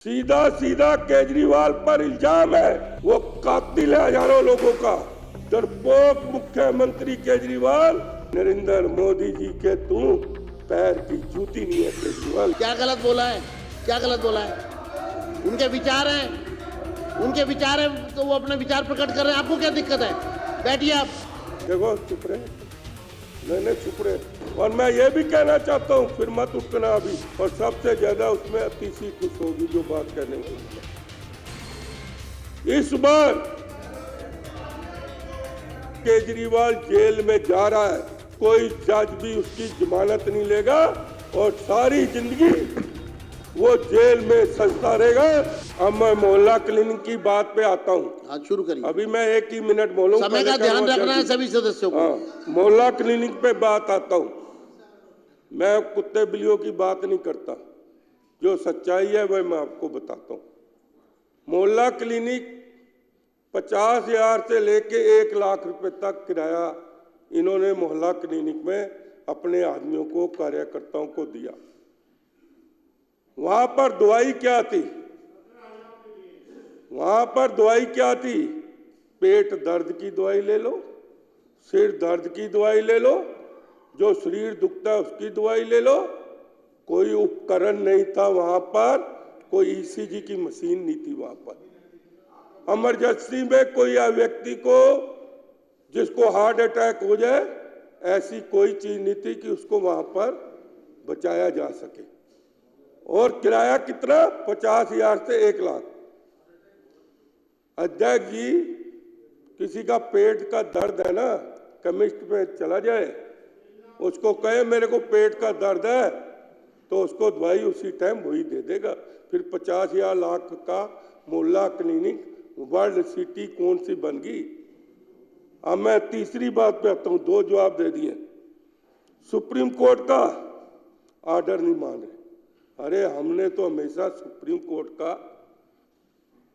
सीधा सीधा केजरीवाल पर इल्जाम है, वो कातिल है हजारों लोगों का। डरपोक मुख्यमंत्री केजरीवाल, नरेंद्र मोदी जी के तू पैर की जूती नहीं है केजरीवाल। क्या गलत बोला है? क्या गलत बोला है? उनके विचार हैं, तो वो अपने विचार प्रकट कर रहे हैं। आपको क्या दिक्कत है? बैठिए आप। देखो चुप रहे, मैंने चुप रहे। और मैं ये भी कहना चाहता हूँ, फिर मत उठना अभी। और सबसे ज्यादा उसमें अतिशी खुश होगी जो बात कहने वाली। इस बार केजरीवाल जेल में जा रहा है, कोई जज भी उसकी जमानत नहीं लेगा और सारी जिंदगी वो जेल में सजता रहेगा। अब मैं मोहल्ला क्लिनिक की बात पे आता हूँ। आज शुरू करिए। अभी मैं 1 ही मिनट बोलूंगा, समय का ध्यान रखना है सभी सदस्यों को। मोहल्ला क्लिनिक पे बात आता हूँ। मैं कुत्ते बिल्लियों की बात नहीं करता, जो सच्चाई है वह मैं आपको बताता हूँ। मोहल्ला क्लिनिक 50,000 से लेके 1 लाख रुपए तक किराया इन्होंने मोहल्ला क्लिनिक में अपने आदमियों को, कार्यकर्ताओं को दिया। वहां पर दवाई क्या थी? वहां पर दवाई क्या थी? पेट दर्द की दवाई ले लो, सिर दर्द की दवाई ले लो, जो शरीर दुखता है उसकी दवाई ले लो। कोई उपकरण नहीं था वहां पर, कोई ईसीजी की मशीन नहीं थी वहां पर। इमरजेंसी में कोई व्यक्ति को जिसको हार्ट अटैक हो जाए, ऐसी कोई चीज नहीं थी कि उसको वहां पर बचाया जा सके। और किराया कितना? 50,000 से 1 लाख। अध्यक्ष जी, किसी का पेट का दर्द है ना, केमिस्ट में चला जाए, उसको कहे मेरे को पेट का दर्द है, तो उसको दवाई उसी टाइम वही दे देगा। फिर 50,000 लाख का मोहल्ला क्लिनिक वर्ल्ड सिटी कौन सी बन गई? अब मैं तीसरी बात पे आता हूं। 2 जवाब दे दिए। सुप्रीम कोर्ट का ऑर्डर नहीं मान रहे। अरे हमने तो हमेशा सुप्रीम कोर्ट का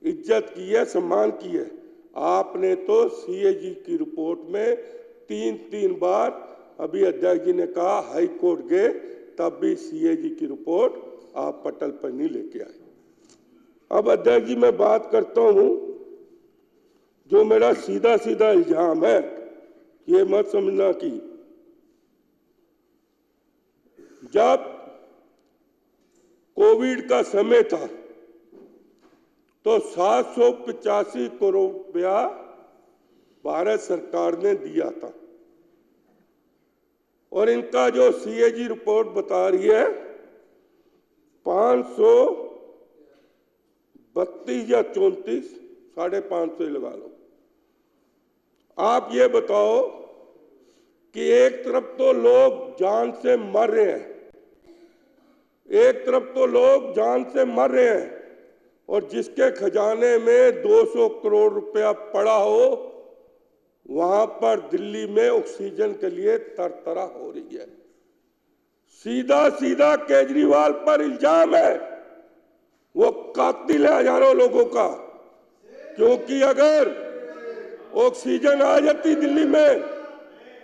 इज्जत की है, सम्मान की है। आपने तो सीएजी की रिपोर्ट में 3 बार, अभी अध्यक्ष जी ने कहा हाई कोर्ट गए, तब भी सीएजी की रिपोर्ट आप पटल पर नहीं लेके आए। अब अध्यक्ष जी मैं बात करता हूं, जो मेरा सीधा सीधा इल्जाम है, ये मत समझना कि जब कोविड का समय था तो 785 करोड़ रुपया भारत सरकार ने दिया था। और इनका जो सीएजी रिपोर्ट बता रही है 532 या 34, 550 लगा लो। आप ये बताओ कि एक तरफ तो लोग जान से मर रहे हैं, और जिसके खजाने में 200 करोड़ रुपया पड़ा हो, वहां पर दिल्ली में ऑक्सीजन के लिए तरतरा हो रही है। सीधा सीधा केजरीवाल पर इल्जाम है, वो कातिल है हजारों लोगों का। क्योंकि अगर ऑक्सीजन आ जाती दिल्ली में,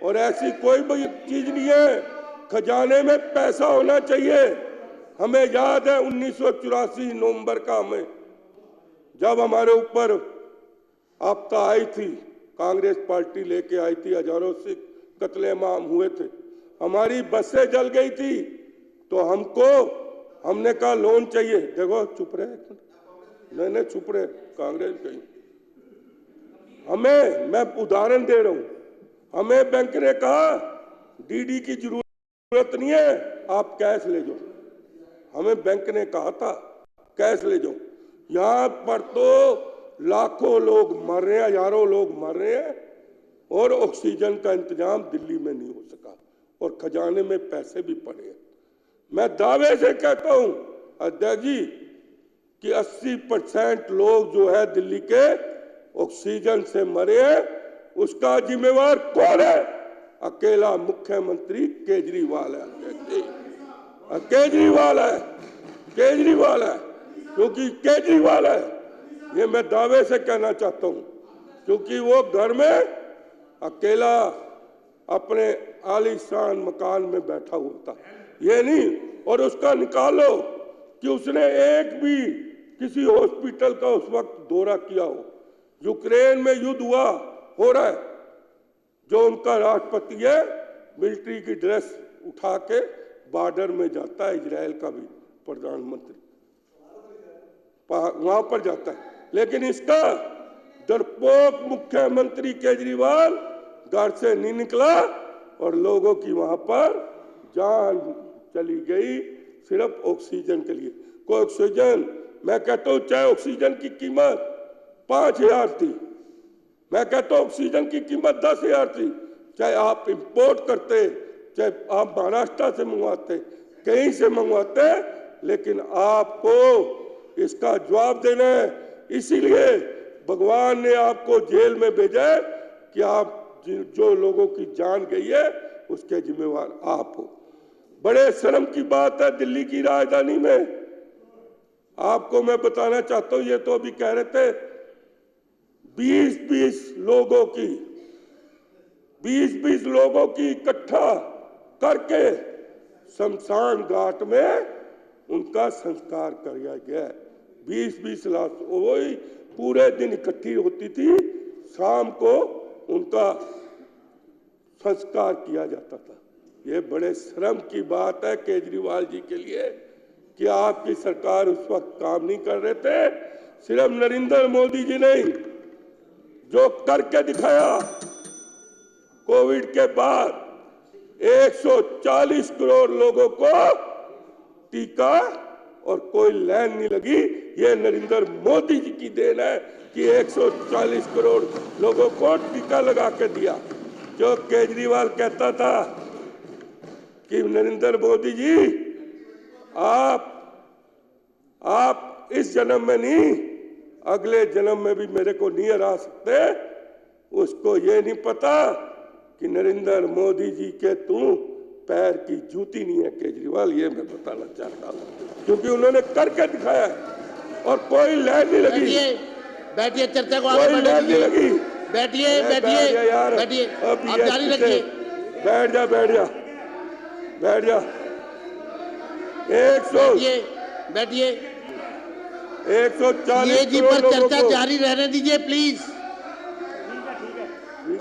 और ऐसी कोई भी चीज नहीं है, खजाने में पैसा होना चाहिए। हमें याद है 1984 नवंबर का, हमें जब हमारे ऊपर आपदा आई थी, कांग्रेस पार्टी लेके आई थी, हजारों से कत्लेआम हुए थे, हमारी बसें जल गई थी, तो हमने कहा लोन चाहिए। देखो चुप रहे, मैंने चुप रहे, कांग्रेस कही। मैं उदाहरण दे रहा हूं, हमें बैंक ने कहा डीडी की जरूरत नहीं है, आप कैश ले जाओ। हमें बैंक ने कहा था कैश ले जाओ। यहां पर तो लाखों लोग मर रहे हैं, हजारों लोग मर रहे हैं, और ऑक्सीजन का इंतजाम दिल्ली में नहीं हो सका, और खजाने में पैसे भी पड़े हैं। मैं दावे से कहता हूं अध्यक्ष जी कि 80% लोग जो है दिल्ली के ऑक्सीजन से मरे हैं। उसका जिम्मेवार कौन है? अकेला मुख्यमंत्री केजरीवाल है। केजरीवाल है, क्योंकि केजरीवाल है, ये मैं दावे से कहना चाहता हूं, क्योंकि वो घर में अकेला अपने आलीशान मकान में बैठा हुआ था। ये नहीं, और उसका निकालो कि उसने एक भी किसी हॉस्पिटल का उस वक्त दौरा किया हो। यूक्रेन में युद्ध हो रहा है, जो उनका राष्ट्रपति है मिलिट्री की ड्रेस उठा के बॉर्डर में जाता है, इजराइल का भी प्रधानमंत्री वहां पर जाता है। लेकिन इसका डरपोक मुख्यमंत्री केजरीवाल घर से नहीं निकला और लोगों की वहां पर जान चली गई सिर्फ ऑक्सीजन के लिए। कोई ऑक्सीजन, मैं कहता हूं चाहे ऑक्सीजन की कीमत 5,000 थी, मैं कहता हूं ऑक्सीजन की कीमत 10,000 थी, चाहे आप इंपोर्ट करते, चाहे आप महाराष्ट्र से मंगवाते, कहीं से मंगवाते, लेकिन आपको इसका जवाब देना है। इसीलिए भगवान ने आपको जेल में भेजा है कि आप जो लोगों की जान गई है उसके जिम्मेवार आप हो। बड़े शर्म की बात है, दिल्ली की राजधानी में आपको मैं बताना चाहता हूं, ये तो अभी कह रहे थे 20-20 लोगों की इकट्ठा करके शमशान घाट में उनका संस्कार किया गया है। 20-20 लाश वही पूरे दिन इकट्ठी होती थी, शाम को उनका संस्कार किया जाता था। ये बड़े शर्म की बात है केजरीवाल जी के लिए कि आपकी सरकार उस वक्त काम नहीं कर रहे थे। सिर्फ नरेंद्र मोदी जी नहीं, जो करके दिखाया कोविड के बाद 140 करोड़ लोगों को टीका और कोई लाइन नहीं लगी, ये नरेंद्र मोदी जी की देन है कि 140 करोड़ लोगों को टीका लगा के दिया। जो केजरीवाल कहता था कि नरेंद्र मोदी जी आप इस जन्म में नहीं, अगले जन्म में भी मेरे को नहीं हरा सकते, उसको ये नहीं पता कि नरेंद्र मोदी जी के तू पैर की जूती नहीं है केजरीवाल। ये मैं बताना चाहता हूँ क्योंकि उन्होंने करके दिखाया है और कोई लाइन नहीं लगी। बैठिए, चर्चा को आगे बढ़ाने नहीं लगी। बैठिए यार, बैठिए, आप जारी रखिए। बैठ जा 140 जी पर चर्चा जारी रहने दीजिए प्लीज।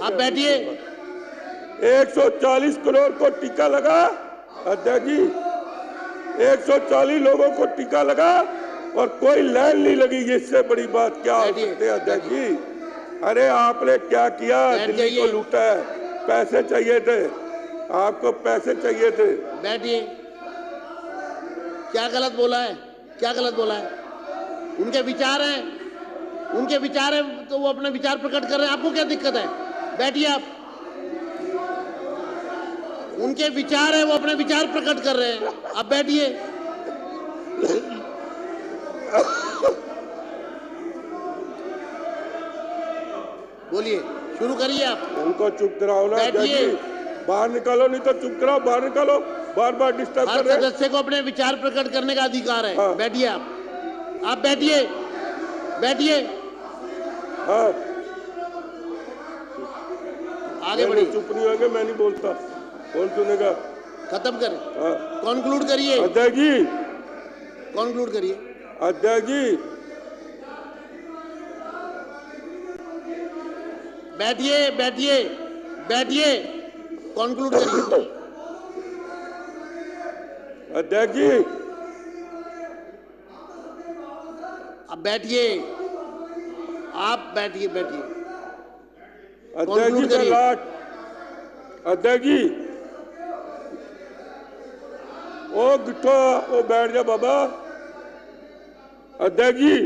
आप बैठिए। 140 करोड़ को टीका लगा अध्यक्ष जी, 140 लोगों को टीका लगा और कोई लाइन नहीं लगी। इससे बड़ी बात क्या हो सकती है अध्यक्ष जी? अरे आपने क्या किया? दिल्ली को लूटा है, पैसे चाहिए थे आपको, पैसे चाहिए थे। बैठिए। क्या गलत बोला है? क्या गलत बोला है? उनके विचार हैं तो वो अपने विचार प्रकट कर रहे हैं, आपको क्या दिक्कत है? बैठिए आप। उनके विचार है, वो अपने विचार प्रकट कर रहे हैं, आप बैठिए। बोलिए, शुरू करिए आप। उनको चुप कराओ ना, बैठिए। बाहर निकालो, नहीं तो चुप कराओ, बाहर निकालो, बार डिस्टर्ब कर रहे हैं। सदस्य को अपने विचार प्रकट करने का अधिकार है। हाँ। बैठिए आप बैठिए। हाँ, आगे बढ़िए। चुप नहीं होंगे, मैं नहीं बोलता, कौन सुनेगा? खत्म करें। हाँ। कॉन्क्लूड करिए अध्यक्ष जी, कॉन्क्लूड करिए। अध्यक्ष जी बैठिए, कॉन्क्लूड करिए। अध्यक्ष जी अब बैठिए, आप बैठिए। अध्यक्ष जी का लाट, अध्यक्ष जी ओ गिट्ठो, ओ बैठ जा बाबा। अध्यक्ष जी,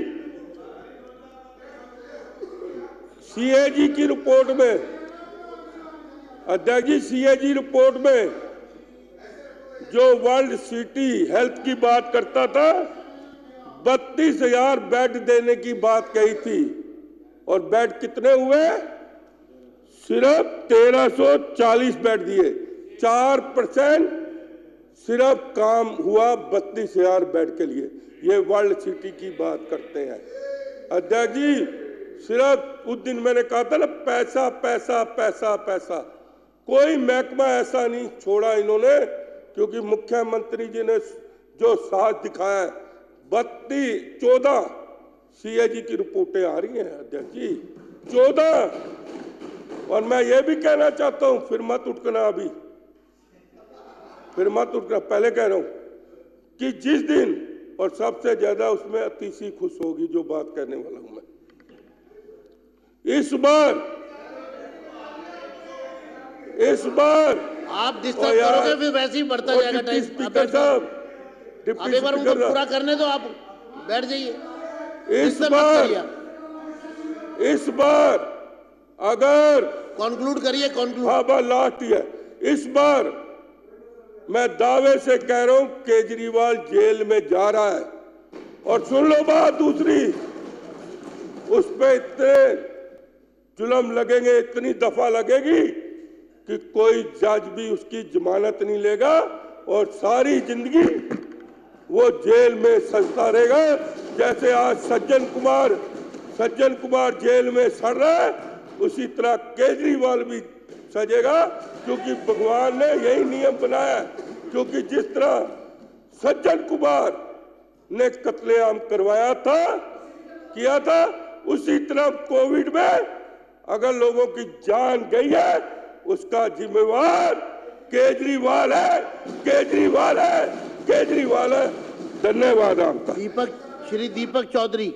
सीएजी की रिपोर्ट में, अध्यक्ष जी सीएजी रिपोर्ट में जो वर्ल्ड सिटी हेल्थ की बात करता था 32,000 बेड देने की बात कही थी और बेड कितने हुए? सिर्फ 1340 बेड दिए। 4% सिर्फ काम हुआ 32,000 बेड के लिए। ये वर्ल्ड सिटी की बात करते हैं अध्यक्ष जी। सिर्फ उस दिन मैंने कहा था ना, पैसा पैसा पैसा पैसा, कोई महकमा ऐसा नहीं छोड़ा इन्होंने, क्योंकि मुख्यमंत्री जी ने जो साथ दिखाया है 14 सीएजी की रिपोर्टें आ रही हैं अध्यक्ष जी, 14। और मैं ये भी कहना चाहता हूं, फिर मत उठना, अभी फिर मत उठना, पहले कह रहा हूं कि जिस दिन, और सबसे ज्यादा उसमें अतिशी खुश होगी जो बात करने वाला हूं मैं, इस बार आप डिस्टर्ब करोगे फिर वैसे ही बढ़ता जाएगा टाइम। स्पीकर साहब, अब एक बार उनको पूरा करने दो, आप बैठ जाइए। इस बार अगर कंक्लूड करिए, कंक्लूड। हाँ बस लास्ट ही है। इस बार मैं दावे से कह रहा हूं केजरीवाल जेल में जा रहा है। और सुन लो बात दूसरी, उस पे इतने जुल्म लगेंगे, इतनी दफा लगेगी कि कोई जज भी उसकी जमानत नहीं लेगा और सारी जिंदगी वो जेल में सजता रहेगा। जैसे आज सज्जन कुमार जेल में सड़ रहा है, उसी तरह केजरीवाल भी सजेगा, क्योंकि भगवान ने यही नियम बनाया है। क्योंकि जिस तरह सज्जन कुमार ने कत्लेआम किया था, उसी तरह कोविड में अगर लोगों की जान गई है, उसका जिम्मेवार केजरीवाल है। धन्यवाद आपका। श्री दीपक चौधरी।